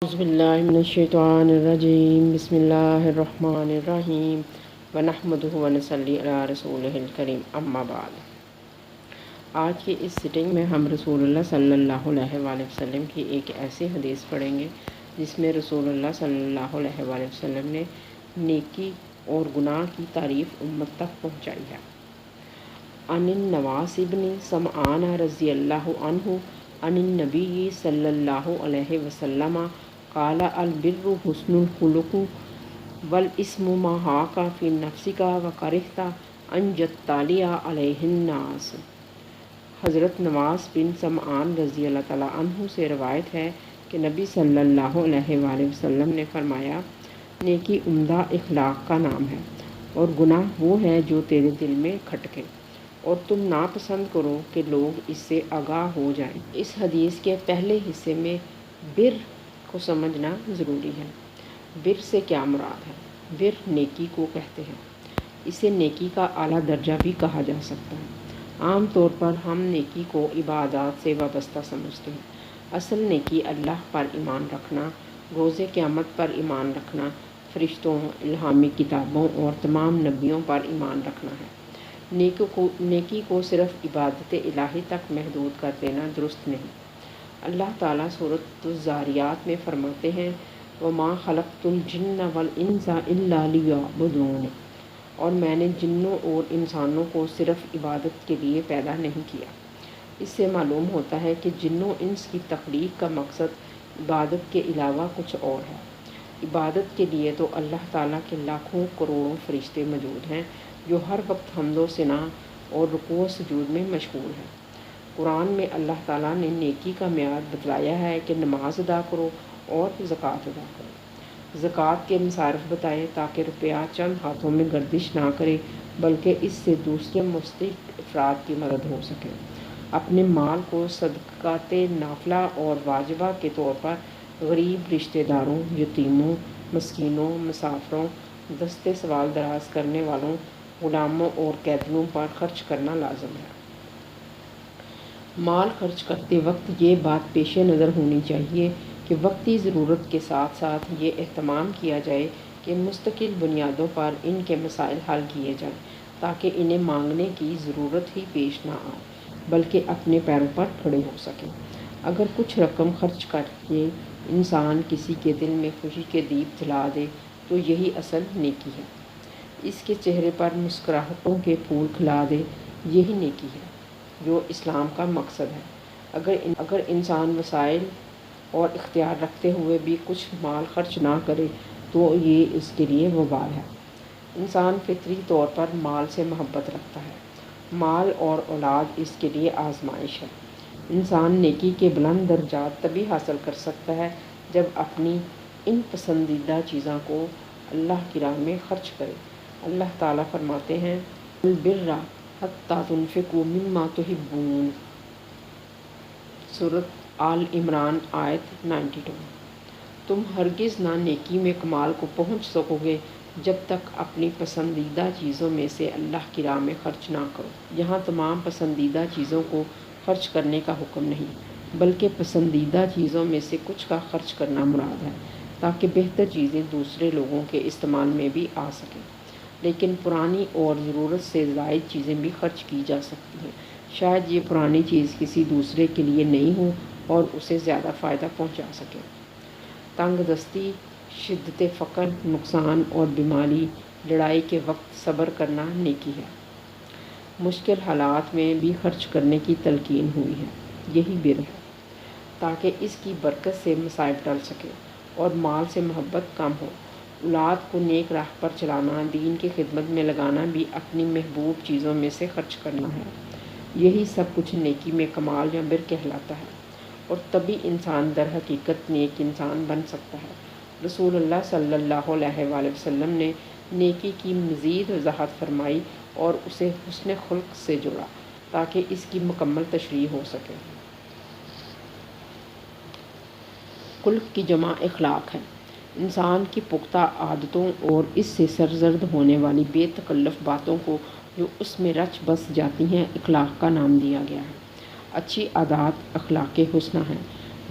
اعوذ باللہ من الشیطان الرجیم بسم اللہ الرحمن الرحیم ونحمدہ ونصلی علی رسولہ الکریم اما بعد۔ آج کی اس سٹنگ میں ہم رسول اللہ صلی اللہ علیہ وآلہ وسلم کی ایک ایسی حدیث پڑھیں گے جس میں رسول اللہ صلی اللہ علیہ وآلہ وسلم نے نیکی اور گناہ کی تعریف امت تک پہنچائی ہے۔ عن النواس بن سمعان رضی اللہ عنہ عن النبی صلی اللہ علیہ وسلم قال البر حسن الخلق والاسم ما حاک فی نفسک وکرہت ان یطلع علیہ الناس۔ حضرت نواس بن سمعان رضی اللہ تعالیٰ عنہ سے روایت ہے کہ نبی صلی اللہ علیہ وآلہ وسلم نے فرمایا، نیکی عمدہ اخلاق کا نام ہے اور گناہ وہ ہے جو تیرے دل میں کھٹکے اور تم ناپسند کرو کہ لوگ اس سے آگاہ ہو جائیں۔ اس حدیث کے پہلے حصے میں بر کو سمجھنا ضروری ہے۔ بر سے کیا مراد ہے؟ بر نیکی کو کہتے ہیں۔ اسے نیکی کا اعلیٰ درجہ بھی کہا جا سکتا ہے۔ عام طور پر ہم نیکی کو عبادات سے وابستہ سمجھتے ہیں۔ اصل نیکی اللہ پر ایمان رکھنا، روز قیامت پر ایمان رکھنا، فرشتوں، الہامی کتابوں اور تمام نبیوں پر ایمان رکھنا ہے۔ نیکی کو صرف عبادت الہی تک محدود کر دینا درست نہیں۔ اللہ تعالیٰ سورۃ الذاریات میں فرماتے ہیں، وَمَا خَلَقْتُ الْجِنَّ وَالْإِنسَ إِلَّا لِيَعْبُدُونِ، اور میں نے جنوں اور انسانوں کو صرف عبادت کے لیے پیدا نہیں کیا۔ اس سے معلوم ہوتا ہے کہ جنوں انس کی تخلیق کا مقصد عبادت کے علاوہ کچھ اور ہے۔ عبادت کے لیے تو اللہ تعالیٰ کے لاکھوں کروڑوں فرشتے موجود ہیں جو ہر وقت حمد و ثنا اور رکوع و سجود میں مشغول ہیں۔ قرآن میں اللہ تعالیٰ نے نیکی کا معیار بتلایا ہے کہ نماز ادا کرو اور زکوٰۃ ادا کرو۔ زکوٰۃ کے مصارف بتائے تاکہ روپیہ چند ہاتھوں میں گردش نہ کرے بلکہ اس سے دوسرے مستحق افراد کی مدد ہو سکے۔ اپنے مال کو صدقات نافلہ اور واجبہ کے طور پر غریب، رشتہ داروں، یتیموں، مسکینوں، مسافروں، دست سوال دراز کرنے والوں، غلاموں اور قیدیوں پر خرچ کرنا لازم ہے۔ مال خرچ کرتے وقت یہ بات پیش نظر ہونی چاہیے کہ وقتی ضرورت کے ساتھ ساتھ یہ اہتمام کیا جائے کہ مستقل بنیادوں پر ان کے مسائل حل کیے جائیں تاکہ انہیں مانگنے کی ضرورت ہی پیش نہ آئے بلکہ اپنے پیروں پر کھڑے ہو سکیں۔ اگر کچھ رقم خرچ کر کے انسان کسی کے دل میں خوشی کے دیپ جلا دے تو یہی اصل نیکی ہے۔ اس کے چہرے پر مسکراہٹوں کے پھول کھلا دے، یہی نیکی ہے جو اسلام کا مقصد ہے۔ اگر انسان وسائل اور اختیار رکھتے ہوئے بھی کچھ مال خرچ نہ کرے تو یہ اس کے لیے وبال ہے۔ انسان فطری طور پر مال سے محبت رکھتا ہے۔ مال اور اولاد اس کے لیے آزمائش ہے۔ انسان نیکی کے بلند درجات تبھی حاصل کر سکتا ہے جب اپنی ان پسندیدہ چیزوں کو اللہ کی راہ میں خرچ کرے۔ اللہ تعالیٰ فرماتے ہیں، البر حتی تنفقوا مما تحبون، سورۃ آل عمران آیت 92۔ تم ہرگز نہ نیکی میں کمال کو پہنچ سکو گے جب تک اپنی پسندیدہ چیزوں میں سے اللہ کی راہ میں خرچ نہ کرو۔ یہاں تمام پسندیدہ چیزوں کو خرچ کرنے کا حکم نہیں بلکہ پسندیدہ چیزوں میں سے کچھ کا خرچ کرنا مراد ہے تاکہ بہتر چیزیں دوسرے لوگوں کے استعمال میں بھی آ سکیں۔ لیکن پرانی اور ضرورت سے زائد چیزیں بھی خرچ کی جا سکتی ہیں۔ شاید یہ پرانی چیز کسی دوسرے کے لیے نئی ہو اور اسے زیادہ فائدہ پہنچا سکے۔ تنگ دستی، شدت فقر، نقصان اور بیماری، لڑائی کے وقت صبر کرنا نیکی ہے۔ مشکل حالات میں بھی خرچ کرنے کی تلقین ہوئی ہے، یہی بر ہے، تاکہ اس کی برکت سے مصائب ٹل سکے اور مال سے محبت کم ہو۔ اولاد کو نیک راہ پر چلانا، دین کی خدمت میں لگانا بھی اپنی محبوب چیزوں میں سے خرچ کرنا ہے۔ یہی سب کچھ نیکی میں کمال یا بر کہلاتا ہے اور تبھی انسان در حقیقت نیک انسان بن سکتا ہے۔ رسول اللہ صلی اللہ علیہ وآلہ وسلم نے نیکی کی مزید وضاحت فرمائی اور اسے حسن خلق سے جوڑا تاکہ اس کی مکمل تشریح ہو سکے۔ خلق کی جمع اخلاق ہے۔ انسان کی پختہ عادتوں اور اس سے سرزد ہونے والی بے تکلف باتوں کو جو اس میں رچ بس جاتی ہیں اخلاق کا نام دیا گیا ہے۔ اچھی عادات اخلاق حسنہ ہیں۔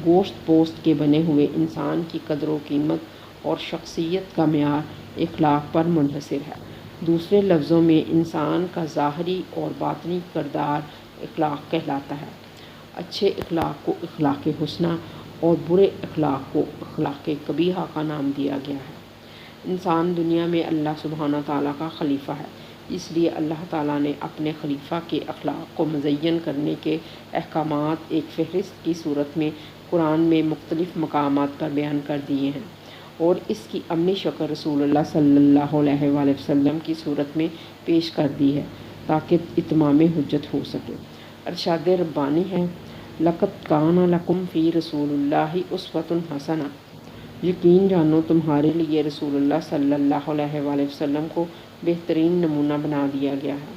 گوشت پوست کے بنے ہوئے انسان کی قدر و قیمت اور شخصیت کا معیار اخلاق پر منحصر ہے۔ دوسرے لفظوں میں انسان کا ظاہری اور باطنی کردار اخلاق کہلاتا ہے۔ اچھے اخلاق کو اخلاق حسنہ اور برے اخلاق کو اخلاق قبیحہ کا نام دیا گیا ہے۔ انسان دنیا میں اللہ سبحانہ تعالیٰ کا خلیفہ ہے، اس لیے اللہ تعالیٰ نے اپنے خلیفہ کے اخلاق کو مزین کرنے کے احکامات ایک فہرست کی صورت میں قرآن میں مختلف مقامات پر بیان کر دیے ہیں، اور اس کی عملی شکل رسول اللہ صلی اللہ علیہ وآلہ وسلم کی صورت میں پیش کر دی ہے تاکہ اتمام حجت ہو سکے۔ ارشاد ربانی ہے، لَقَدْ كَانَ لَكُمْ فِي رَسُولِ اللَّهِ أُسْوَةٌ حَسَنَةٌ، یقین جانو تمہارے لیے رسول اللہ صلی اللہ علیہ وآلہ وسلم کو بہترین نمونہ بنا دیا گیا ہے۔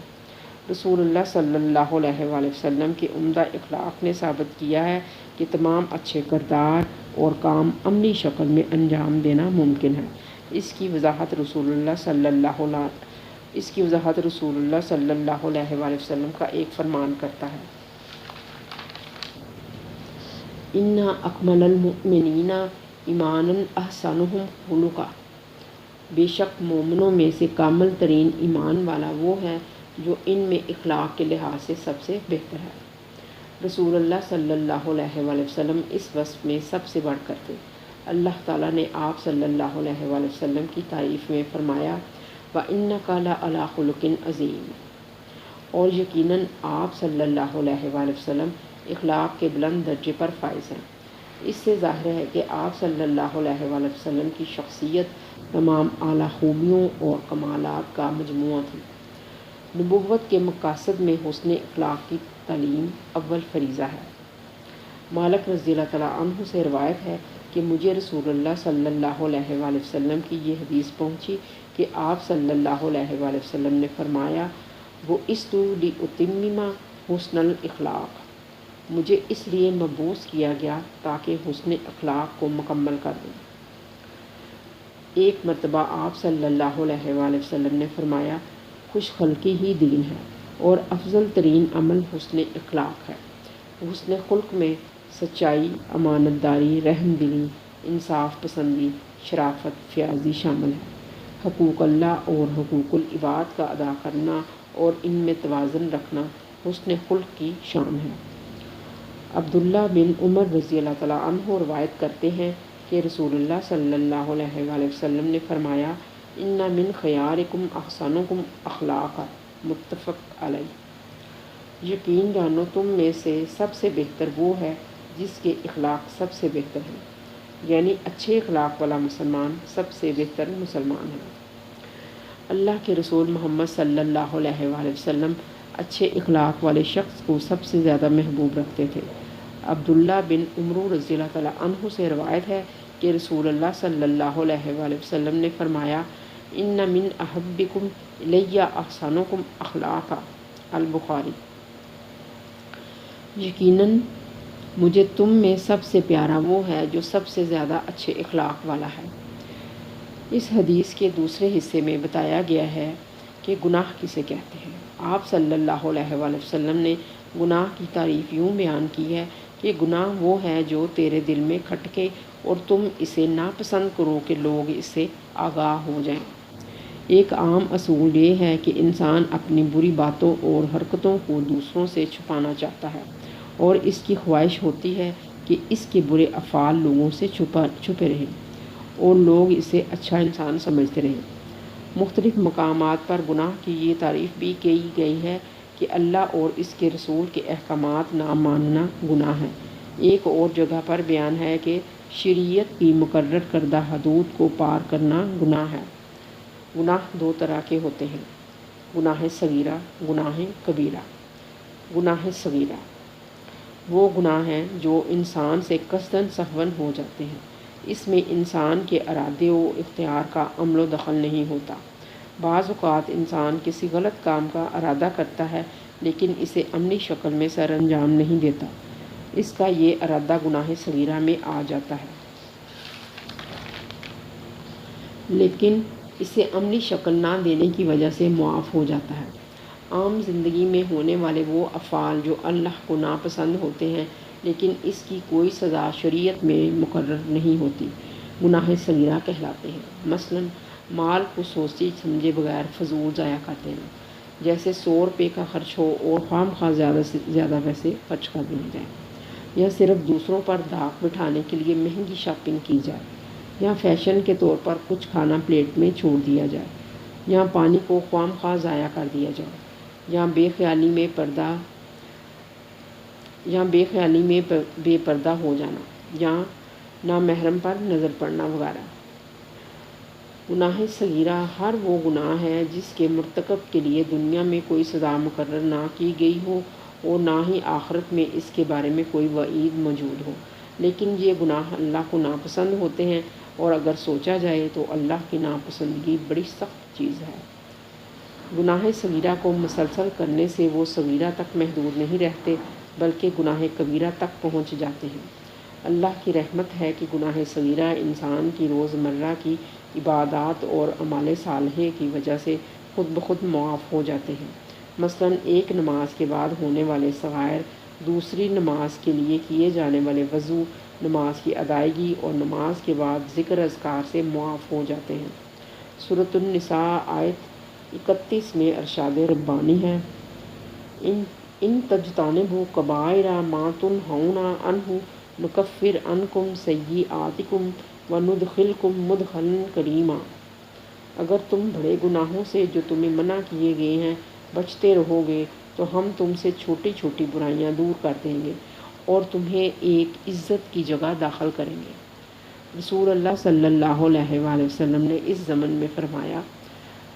رسول اللہ صلی اللہ علیہ وآلہ وسلم کے عمدہ اخلاق نے ثابت کیا ہے کہ تمام اچھے کردار اور کام عملی شکل میں انجام دینا ممکن ہے۔ اس کی وضاحت رسول اللہ صلی اللہ علیہ وآلہ وسلم کا ایک فرمان کرتا ہے، اِنَّ أَكْمَلَ الْمُؤْمِنِينَ ایمانًا احسنُہم خلقا، بے شک مومنوں میں سے کامل ترین ایمان والا وہ ہے جو ان میں اخلاق کے لحاظ سے سب سے بہتر ہے۔ رسول اللہ صلی اللہ علیہ وآلہ وسلم اس وصف میں سب سے بڑھ کر تھے۔ اللہ تعالیٰ نے آپ صلی اللہ علیہ وآلہ وسلم کی تعریف میں فرمایا، وَإِنَّكَ لَعَلَىٰ خُلُقٍ عَظِيمٍ، اور یقیناً آپ صلی اللہ علیہ وآلہ وسلم اخلاق کے بلند درجے پر فائز ہیں۔ اس سے ظاہر ہے کہ آپ صلی اللہ علیہ وآلہ وسلم کی شخصیت تمام اعلیٰ خوبیوں اور کمالات کا مجموعہ تھی۔ نبوت کے مقاصد میں حسن اخلاق کی تعلیم اول فریضہ ہے۔ مالک رضی اللہ تعالیٰ عنہ سے روایت ہے کہ مجھے رسول اللہ صلی اللہ علیہ وآلہ وسلم کی یہ حدیث پہنچی کہ آپ صلی اللہ علیہ وآلہ وسلم نے فرمایا، بُعِثْتُ لِأُتِمِّمَ حُسْنَ الْأَخْلَاقِ، مجھے اس لیے مبعوث کیا گیا تاکہ حسن اخلاق کو مکمل کر دوں۔ ایک مرتبہ آپ صلی اللہ علیہ وآلہ وسلم نے فرمایا، خوش خلقی ہی دین ہے اور افضل ترین عمل حسن اخلاق ہے۔ حسن خلق میں سچائی، امانت داری، رحم دلی، انصاف پسندی، شرافت، فیاضی شامل ہے۔ حقوق اللہ اور حقوق العباد کا ادا کرنا اور ان میں توازن رکھنا حسن خلق کی شان ہے۔ عبداللہ بن عمر رضی اللہ تعالیٰ عنہ روایت کرتے ہیں کہ رسول اللہ صلی اللہ علیہ وآلہ وسلم نے فرمایا، ان من خیارکم احسنکم اخلاقا، متفق علیہ، یقین جانو تم میں سے سب سے بہتر وہ ہے جس کے اخلاق سب سے بہتر ہیں، یعنی اچھے اخلاق والا مسلمان سب سے بہتر مسلمان ہے۔ اللہ کے رسول محمد صلی اللہ علیہ وآلہ وسلم اچھے اخلاق والے شخص کو سب سے زیادہ محبوب رکھتے تھے۔ عبداللہ بن عمر رضی اللہ تعالیٰ عنہ سے روایت ہے کہ رسول اللہ صلی اللہ علیہ وآلہ وسلم نے فرمایا، ان من احبکم الی احسنکم اخلاقا، البخاری، یقیناً مجھے تم میں سب سے پیارا وہ ہے جو سب سے زیادہ اچھے اخلاق والا ہے۔ اس حدیث کے دوسرے حصے میں بتایا گیا ہے کہ گناہ کسے کہتے ہیں۔ آپ صلی اللہ علیہ وآلہ وسلم نے گناہ کی تعریف یوں بیان کی ہے کہ گناہ وہ ہے جو تیرے دل میں کھٹکے اور تم اسے ناپسند کرو کہ لوگ اس سے آگاہ ہو جائیں۔ ایک عام اصول یہ ہے کہ انسان اپنی بری باتوں اور حرکتوں کو دوسروں سے چھپانا چاہتا ہے، اور اس کی خواہش ہوتی ہے کہ اس کے برے افعال لوگوں سے چھپے رہیں اور لوگ اسے اچھا انسان سمجھتے رہیں۔ مختلف مقامات پر گناہ کی یہ تعریف بھی کی گئی ہے کہ اللہ اور اس کے رسول کے احکامات نہ ماننا گناہ ہے۔ ایک اور جگہ پر بیان ہے کہ شریعت کی مقرر کردہ حدود کو پار کرنا گناہ ہے۔ گناہ دو طرح کے ہوتے ہیں، گناہ صغیرہ، گناہ کبیرہ۔ گناہ صغیرہ وہ گناہ ہیں جو انسان سے قصداً سہواً ہو جاتے ہیں۔ اس میں انسان کے ارادے و اختیار کا عمل و دخل نہیں ہوتا۔ بعض اوقات انسان کسی غلط کام کا ارادہ کرتا ہے لیکن اسے عملی شکل میں سر انجام نہیں دیتا، اس کا یہ ارادہ گناہ صغیرہ میں آ جاتا ہے، لیکن اسے عملی شکل نہ دینے کی وجہ سے معاف ہو جاتا ہے۔ عام زندگی میں ہونے والے وہ افعال جو اللہ کو ناپسند ہوتے ہیں لیکن اس کی کوئی سزا شریعت میں مقرر نہیں ہوتی، گناہ صغیرہ کہلاتے ہیں۔ مثلاً مال کو سوچے سمجھے بغیر فضول ضائع کر دینا، جیسے 100 روپے کا خرچ ہو اور خواہ مخواہ زیادہ سے زیادہ پیسے خرچ کر دیے جائیں، یا صرف دوسروں پر داغ بٹھانے کے لیے مہنگی شاپنگ کی جائے، یا فیشن کے طور پر کچھ کھانا پلیٹ میں چھوڑ دیا جائے، یا پانی کو خواہ مخواہ ضائع کر دیا جائے، یا بے خیالی میں بے پردہ ہو جانا، یا نامحرم پر نظر پڑنا وغیرہ۔ گناہ صغیرہ ہر وہ گناہ ہے جس کے مرتکب کے لیے دنیا میں کوئی سزا مقرر نہ کی گئی ہو اور نہ ہی آخرت میں اس کے بارے میں کوئی وعید موجود ہو، لیکن یہ گناہ اللہ کو ناپسند ہوتے ہیں، اور اگر سوچا جائے تو اللہ کی ناپسندگی بڑی سخت چیز ہے۔ گناہ صغیرہ کو مسلسل کرنے سے وہ صغیرہ تک محدود نہیں رہتے بلکہ گناہ کبیرہ تک پہنچ جاتے ہیں۔ اللہ کی رحمت ہے کہ گناہ صغیرہ انسان کی روزمرہ کی عبادات اور اعمال صالحہ کی وجہ سے خود بخود معاف ہو جاتے ہیں۔ مثلاً ایک نماز کے بعد ہونے والے صغائر دوسری نماز کے لیے کیے جانے والے وضو، نماز کی ادائیگی اور نماز کے بعد ذکر اذکار سے معاف ہو جاتے ہیں۔ سورۃ النساء آیت 31 میں ارشاد ربانی ہے، ان تجتنبوا کبائر ما تنہون عنہ نکفر عنکم سیئاتکم وندخلکم مدخلا کریما۔ اگر تم بڑے گناہوں سے جو تمہیں منع کیے گئے ہیں بچتے رہو گے تو ہم تم سے چھوٹی چھوٹی برائیاں دور کر دیں گے اور تمہیں ایک عزت کی جگہ داخل کریں گے۔ رسول اللہ صلی اللہ علیہ وآلہ وسلم نے اس زمن میں فرمایا،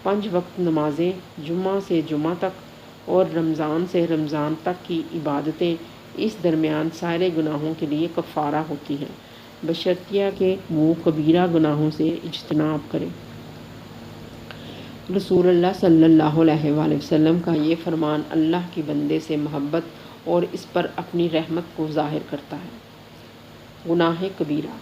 5 وقت نمازیں جمعہ سے جمعہ تک اور رمضان سے رمضان تک کی عبادتیں اس درمیان سارے گناہوں کے لیے کفارہ ہوتی ہیں، بشرطیہ کہ وہ کبیرہ گناہوں سے اجتناب کرے۔ رسول اللہ صلی اللہ علیہ وآلہ وسلم کا یہ فرمان اللہ کے بندے سے محبت اور اس پر اپنی رحمت کو ظاہر کرتا ہے۔ گناہ کبیرہ،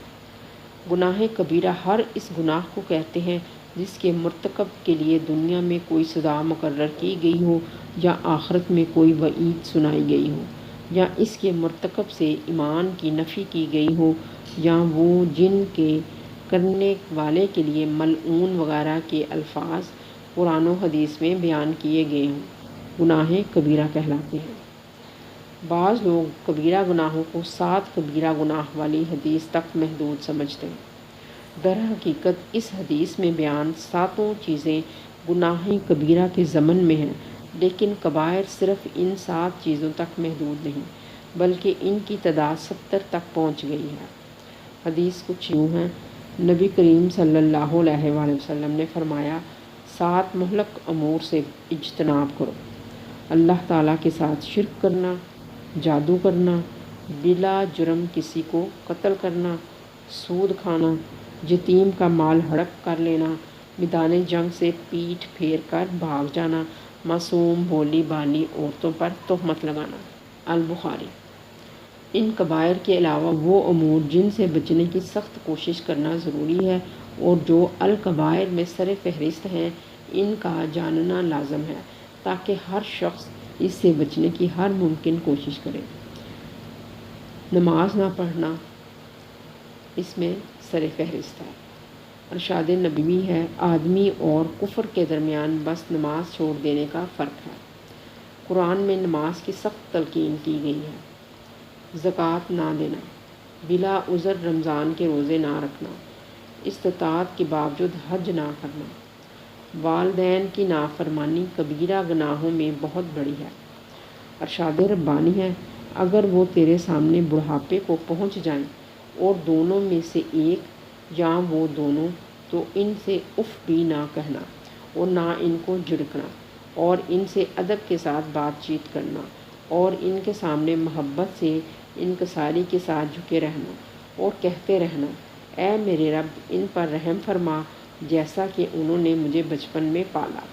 گناہ کبیرہ ہر اس گناہ کو کہتے ہیں جس کے مرتکب کے لیے دنیا میں کوئی سزا مقرر کی گئی ہو یا آخرت میں کوئی وعید سنائی گئی ہو، یا اس کے مرتکب سے ایمان کی نفی کی گئی ہو، یا وہ جن کے کرنے والے کے لیے ملعون وغیرہ کے الفاظ قرآن و حدیث میں بیان کیے گئے ہوں، گناہ کبیرہ کہلاتے ہیں۔ بعض لوگ کبیرہ گناہوں کو 7 کبیرہ گناہ والی حدیث تک محدود سمجھتے ہیں۔ در حقیقت اس حدیث میں بیان 7 چیزیں گناہ کبیرہ کے ضمن میں ہیں، لیکن کبائر صرف ان 7 چیزوں تک محدود نہیں بلکہ ان کی تعداد 70 تک پہنچ گئی ہے۔ حدیث کچھ یوں ہے، نبی کریم صلی اللہ علیہ وآلہ وسلم نے فرمایا، 7 مہلک امور سے اجتناب کرو: اللہ تعالیٰ کے ساتھ شرک کرنا، جادو کرنا، بلا جرم کسی کو قتل کرنا، سود کھانا، یتیم کا مال ہڑپ کر لینا، میدان جنگ سے پیٹھ پھیر کر بھاگ جانا، معصوم بولی بالی عورتوں پر تہمت لگانا۔ البخاری۔ ان کبائر کے علاوہ وہ امور جن سے بچنے کی سخت کوشش کرنا ضروری ہے اور جو الکبائر میں سر فہرست ہیں، ان کا جاننا لازم ہے تاکہ ہر شخص اس سے بچنے کی ہر ممکن کوشش کرے۔ نماز نہ پڑھنا اس میں سر فہرست ہے۔ ارشاد نبوی ہے، آدمی اور کفر کے درمیان بس نماز چھوڑ دینے کا فرق ہے۔ قرآن میں نماز کی سخت تلقین کی گئی ہے۔ زکوٰۃ نہ دینا، بلا عذر رمضان کے روزے نہ رکھنا، استطاعت کے باوجود حج نہ کرنا، والدین کی نافرمانی کبیرہ گناہوں میں بہت بڑی ہے۔ ارشاد ربانی ہے، اگر وہ تیرے سامنے بڑھاپے کو پہنچ جائیں اور دونوں میں سے ایک یا وہ دونوں، تو ان سے اف بھی نہ کہنا اور نہ ان کو جھڑکنا، اور ان سے ادب کے ساتھ بات چیت کرنا، اور ان کے سامنے محبت سے انکساری کے ساتھ جھکے رہنا اور کہتے رہنا، اے میرے رب ان پر رحم فرما جیسا کہ انہوں نے مجھے بچپن میں پالا۔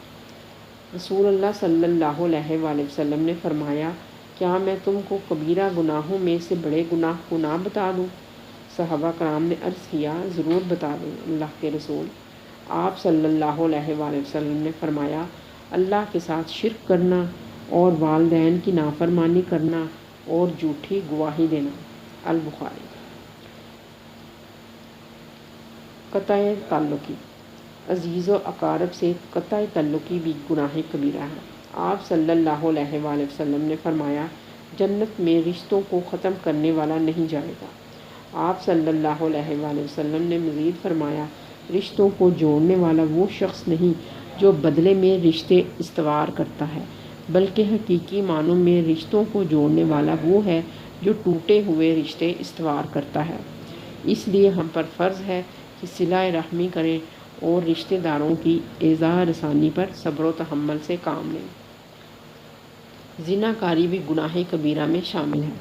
رسول اللہ صلی اللہ علیہ وآلہ وسلم نے فرمایا، کیا میں تم کو کبیرہ گناہوں میں سے بڑے گناہ کو نہ بتا دوں؟ صحابہ کرام نے عرض کیا، ضرور بتا دیں اللہ کے رسول۔ آپ صلی اللہ علیہ وآلہ وسلم نے فرمایا، اللہ کے ساتھ شرک کرنا اور والدین کی نافرمانی کرنا اور جھوٹی گواہی دینا۔ البخاری۔ قطع تعلقی۔ عزیز و اقارب سے قطع تعلقی بھی گناہ کبیرہ ہے۔ آپ صلی اللہ علیہ وآلہ وسلم نے فرمایا، جنت میں رشتوں کو ختم کرنے والا نہیں جائے گا۔ آپ صلی اللہ علیہ وآلہ وسلم نے مزید فرمایا، رشتوں کو جوڑنے والا وہ شخص نہیں جو بدلے میں رشتے استوار کرتا ہے، بلکہ حقیقی معنوں میں رشتوں کو جوڑنے والا وہ ہے جو ٹوٹے ہوئے رشتے استوار کرتا ہے۔ اس لیے ہم پر فرض ہے کہ صلہ رحمی کریں اور رشتہ داروں کی ایذاء رسانی پر صبر و تحمل سے کام لیں۔ زنا کاری بھی گناہ کبیرہ میں شامل ہے۔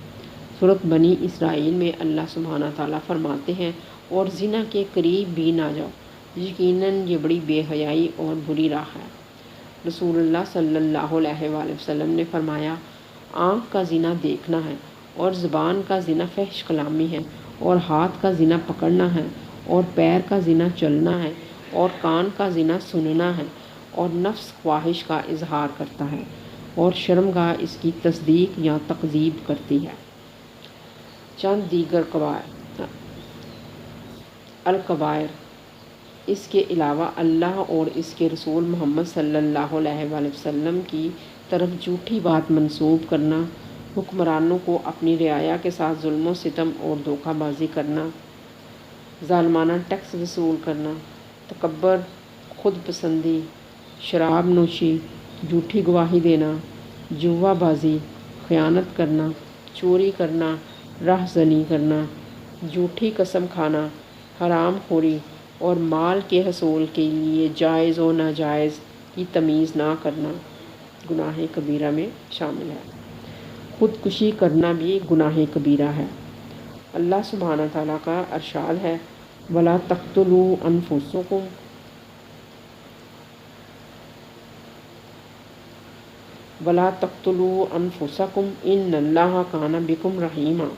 سورۃ بنی اسرائیل میں اللہ سبحانہ تعالیٰ فرماتے ہیں، اور زنا کے قریب بھی نہ جاؤ، یقیناً یہ بڑی بے حیائی اور بری راہ ہے۔ رسول اللہ صلی اللہ علیہ وآلہ وسلم نے فرمایا، آنکھ کا زنا دیکھنا ہے، اور زبان کا زنا فحش کلامی ہے، اور ہاتھ کا زنا پکڑنا ہے، اور پیر کا زنا چلنا ہے، اور کان کا زنا سننا ہے، اور نفس خواہش کا اظہار کرتا ہے، اور شرمگاہ اس کی تصدیق یا تکذیب کرتی ہے۔ چند دیگر الکبائر۔ اس کے علاوہ اللہ اور اس کے رسول محمد صلی اللہ علیہ وآلہ وسلم کی طرف جھوٹی بات منسوب کرنا، حکمرانوں کو اپنی رعایا کے ساتھ ظلم و ستم اور دھوکہ بازی کرنا، ظالمانہ ٹیکس وصول کرنا، تکبر، خود پسندی، شراب نوشی، جھوٹی گواہی دینا، جوا بازی، خیانت کرنا، چوری کرنا، راہ زنی کرنا، جھوٹی قسم کھانا، حرام خوری اور مال کے حصول کے لیے جائز و ناجائز کی تمیز نہ کرنا گناہ کبیرہ میں شامل ہے۔ خودکشی کرنا بھی گناہ کبیرہ ہے۔ اللہ سبحانہ تعالیٰ کا ارشاد ہے، وَلَا تَقْتُلُوا أَنفُسَكُمْ وَلَا تَقْتُلُوا أَنفُسَكُمْ إِنَّ اللَّهَ كَانَ بِكُمْ رَحِيمًا،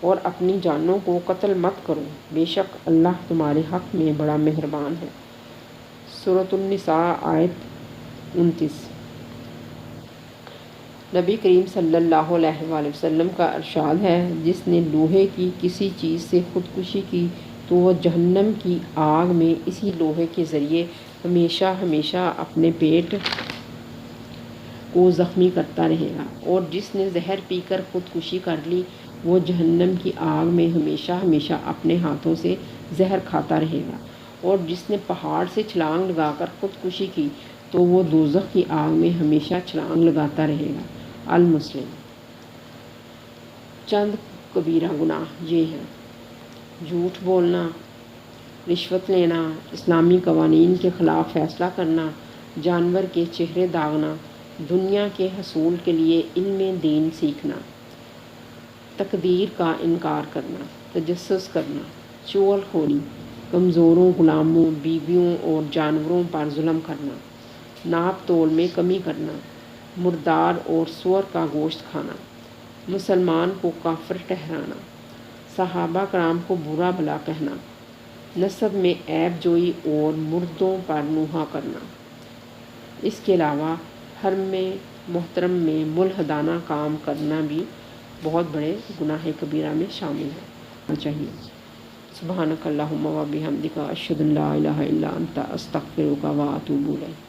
اور اپنی جانوں کو قتل مت کرو، بے شک اللہ تمہارے حق میں بڑا مہربان ہے۔ سورۃ النساء آیت 29۔ نبی کریم صلی اللہ علیہ وآلہ وسلم کا ارشاد ہے، جس نے لوہے کی کسی چیز سے خودکشی کی تو وہ جہنم کی آگ میں اسی لوہے کے ذریعے ہمیشہ ہمیشہ اپنے پیٹ کو زخمی کرتا رہے گا، اور جس نے زہر پی کر خودکشی کر لی وہ جہنم کی آگ میں ہمیشہ ہمیشہ اپنے ہاتھوں سے زہر کھاتا رہے گا، اور جس نے پہاڑ سے چھلانگ لگا کر خودکشی کی تو وہ دوزخ کی آگ میں ہمیشہ چھلانگ لگاتا رہے گا۔ المسلم۔ چند کبیرہ گناہ یہ ہیں: جھوٹ بولنا، رشوت لینا، اسلامی قوانین کے خلاف فیصلہ کرنا، جانور کے چہرے داغنا، دنیا کے حصول کے لیے علم دین سیکھنا، تقدیر کا انکار کرنا، تجسس کرنا، چغل خوری، کمزوروں، غلاموں، بیویوں اور جانوروں پر ظلم کرنا، ناپ تول میں کمی کرنا، مردار اور سور کا گوشت کھانا، مسلمان کو کافر ٹھہرانا، صحابہ کرام کو برا بھلا کہنا، نسب میں عیب جوئی اور مردوں پر نوحہ کرنا۔ اس کے علاوہ حرم محترم میں ملحدانہ کام کرنا بھی بہت بڑے گناہ کبیرہ میں شامل ہے چاہیے۔ سبحانک اللہم و بحمدک، اشہد ان لا الہ الا انت، استغفرک و اتوب الیک۔